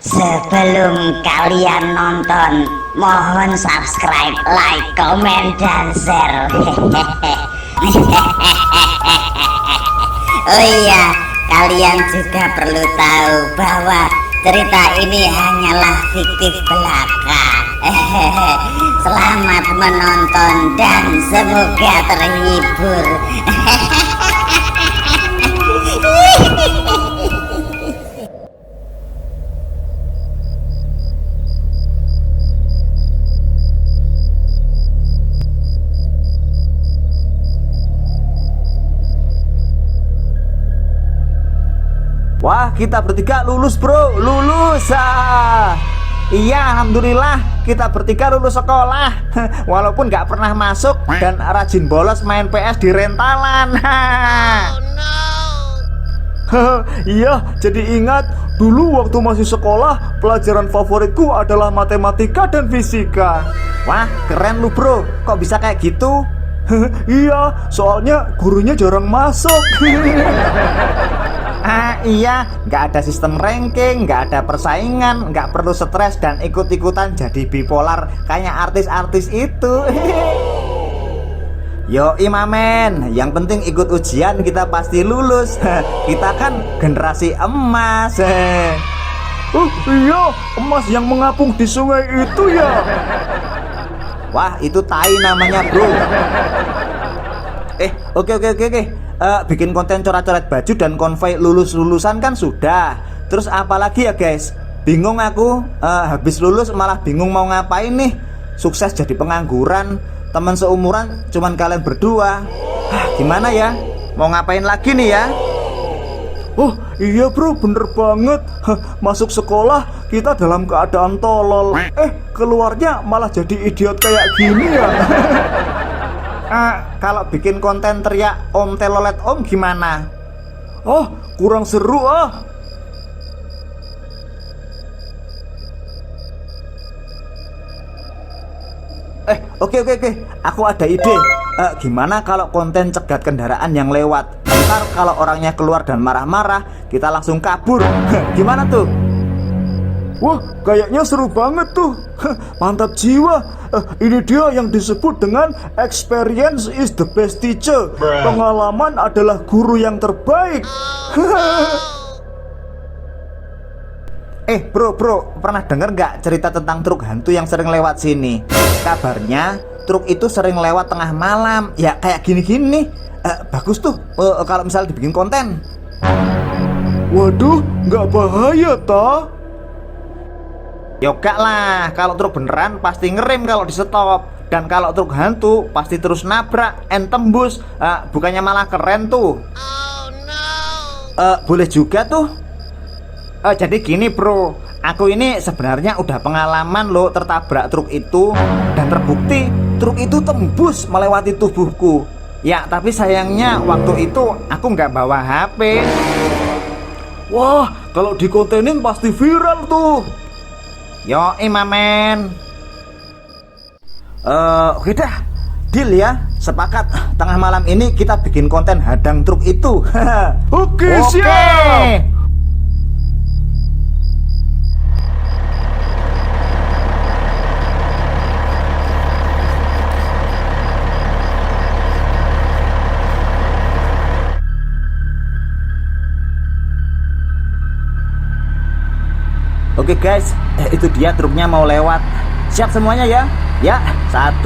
Sebelum kalian nonton, mohon subscribe, like, komen, dan share. Oh iya, kalian juga perlu tahu bahwa cerita ini hanyalah fiktif belaka. Selamat menonton dan semoga terhibur. Wah, kita bertiga lulus bro, lulus. Iya, alhamdulillah kita bertiga lulus sekolah. Walaupun nggak pernah masuk dan rajin bolos main PS di rentalan. Iya, jadi ingat dulu waktu masih sekolah pelajaran favoritku adalah matematika dan fisika. Wah, keren lu bro, kok bisa kayak gitu? Iya, soalnya gurunya jarang masuk. Iya, nggak ada sistem ranking, nggak ada persaingan, nggak perlu stres dan ikut-ikutan jadi bipolar kayak artis-artis itu. Yo imamen, yang penting ikut ujian kita pasti lulus. Kita kan generasi emas. Oh iya, emas yang mengapung di sungai itu ya. Wah, itu tai namanya bro. Oke. Bikin konten coret-coret baju dan konvoi lulus-lulusan kan sudah. Terus apa lagi ya guys? Bingung aku, habis lulus malah bingung mau ngapain nih. Sukses jadi pengangguran, teman seumuran cuman kalian berdua. Gimana ya? Mau ngapain lagi nih ya? Oh iya bro, bener banget. Masuk sekolah kita dalam keadaan tolol. Keluarnya malah jadi idiot kayak gini ya. Kalau bikin konten teriak om telolet om gimana? Oh, kurang seru ah. Oke. Aku ada ide. Gimana kalau konten cegat kendaraan yang lewat? Ntar kalau orangnya keluar dan marah-marah, kita langsung kabur. Gimana tuh? Wah, kayaknya seru banget tuh. Mantap jiwa. Ini dia yang disebut dengan experience is the best teacher. Pengalaman adalah guru yang terbaik. Bro, pernah denger nggak cerita tentang truk hantu yang sering lewat sini? Kabarnya truk itu sering lewat tengah malam. Ya kayak gini-gini. Bagus tuh kalau misalnya dibikin konten. Waduh, nggak bahaya toh? Yoga lah, kalau truk beneran pasti ngerem kalau di stop. Dan kalau truk hantu pasti terus nabrak, tembus. Bukannya malah keren tuh. Boleh juga tuh. Jadi gini bro, aku ini sebenarnya udah pengalaman loh tertabrak truk itu. Dan terbukti truk itu tembus melewati tubuhku. Ya tapi sayangnya waktu itu aku nggak bawa HP. Wah, kalau dikontenin pasti viral tuh. Yo imamen. Oke dah, deal ya. Sepakat, tengah malam ini kita bikin konten hadang truk itu. Oke, siap. Oke guys, itu dia truknya mau lewat. Siap semuanya ya? Ya, 1,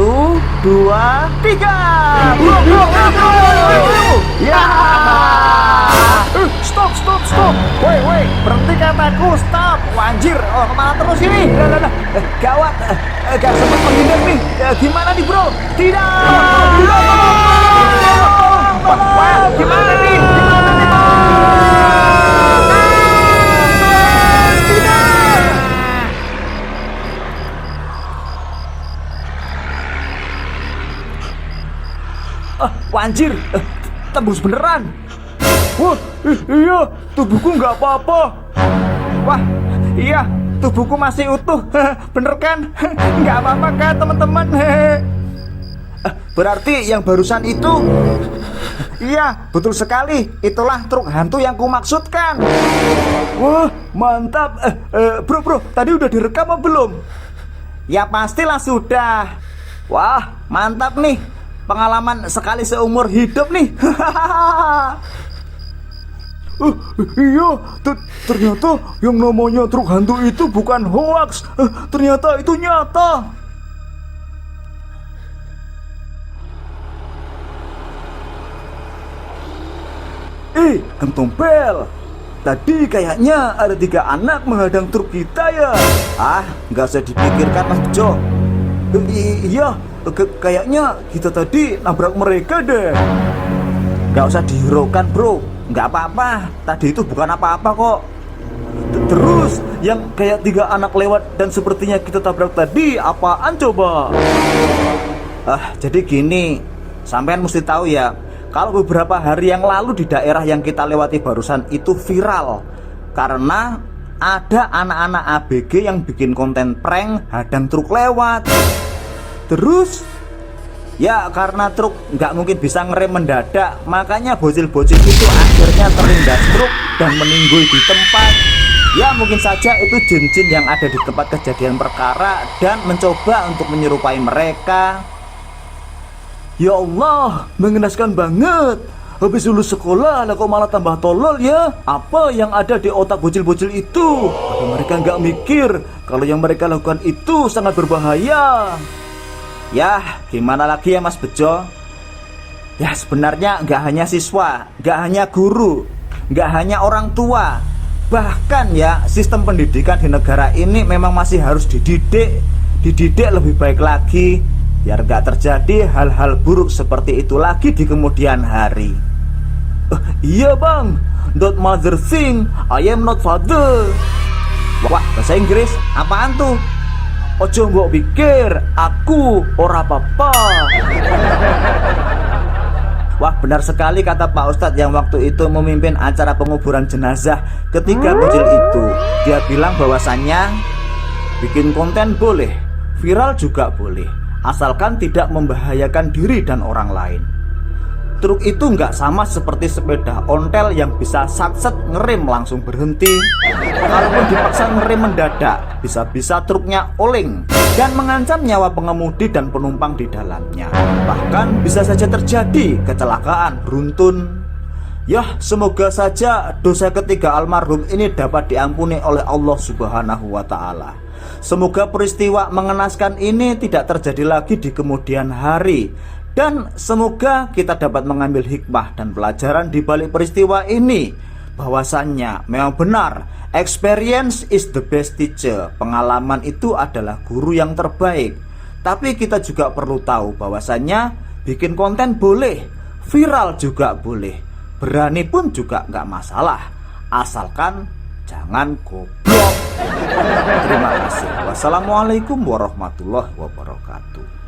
2, 3. Ya. Stop. Woi, berhenti kataku, stop. Wanjir, kemana terus ini? Gawat, gak sempat menghindar nih. Gimana nih bro? Tidak. Wah, gimana nih? Wanjir, tembus beneran. Wah, iya, tubuhku nggak apa-apa. Wah, iya, tubuhku masih utuh. Bener kan? Nggak apa-apa kan teman-teman? berarti yang barusan itu... Iya, betul sekali. Itulah truk hantu yang kumaksudkan. Wah, mantap. Bro, tadi udah direkam apa belum? Ya pastilah sudah. Wah, mantap nih. Pengalaman sekali seumur hidup nih. Iya, ternyata yang namanya truk hantu itu bukan hoax. Ternyata itu nyata. Kentompel, tadi kayaknya ada 3 anak menghadang truk kita ya. Nggak usah dipikirkan Mas Bejo. Iya, kayaknya kita tadi nabrak mereka deh. Nggak usah dihiraukan bro, nggak apa-apa. Tadi itu bukan apa-apa kok. Terus yang kayak 3 anak lewat dan sepertinya kita tabrak tadi apaan coba? Jadi gini, sampean mesti tahu ya, kalau beberapa hari yang lalu di daerah yang kita lewati barusan itu viral karena ada anak-anak ABG yang bikin konten prank hadang truk lewat. Terus ya karena truk nggak mungkin bisa ngerem mendadak, makanya bocil-bocil itu akhirnya terlindas truk dan meninggal di tempat. Ya mungkin saja itu jin-jin yang ada di tempat kejadian perkara dan mencoba untuk menyerupai mereka. Ya Allah, mengenaskan banget. Habis lulus sekolah lah kok malah tambah tolol ya. Apa yang ada di otak bocil-bocil itu? Apa mereka nggak mikir kalau yang mereka lakukan itu sangat berbahaya? Ya, gimana lagi ya Mas Bejo? Ya sebenarnya nggak hanya siswa, nggak hanya guru, nggak hanya orang tua, bahkan ya sistem pendidikan di negara ini memang masih harus dididik lebih baik lagi, biar gak terjadi hal-hal buruk seperti itu lagi di kemudian hari. Iya bang, don't mother thing, I am not father. Wah, bahasa Inggris apaan tuh? Ojo mbok pikir aku ora papa. Wah, benar sekali kata Pak Ustadz yang waktu itu memimpin acara penguburan jenazah ketiga bocil itu. Dia bilang bahwasannya bikin konten boleh, viral juga boleh, asalkan tidak membahayakan diri dan orang lain. Truk itu nggak sama seperti sepeda ontel yang bisa satset ngerem langsung berhenti. Kalaupun dipaksa ngerem mendadak, bisa-bisa truknya oleng dan mengancam nyawa pengemudi dan penumpang di dalamnya. Bahkan bisa saja terjadi kecelakaan beruntun. Ya, semoga saja dosa ketiga almarhum ini dapat diampuni oleh Allah Subhanahu wa Ta'ala. Semoga peristiwa mengenaskan ini tidak terjadi lagi di kemudian hari. Dan semoga kita dapat mengambil hikmah dan pelajaran di balik peristiwa ini, bahwasannya memang benar, experience is the best teacher. Pengalaman itu adalah guru yang terbaik. Tapi kita juga perlu tahu bahwasannya bikin konten boleh, viral juga boleh, berani pun juga nggak masalah, asalkan jangan goblok. Terima kasih. Wassalamualaikum warahmatullahi wabarakatuh.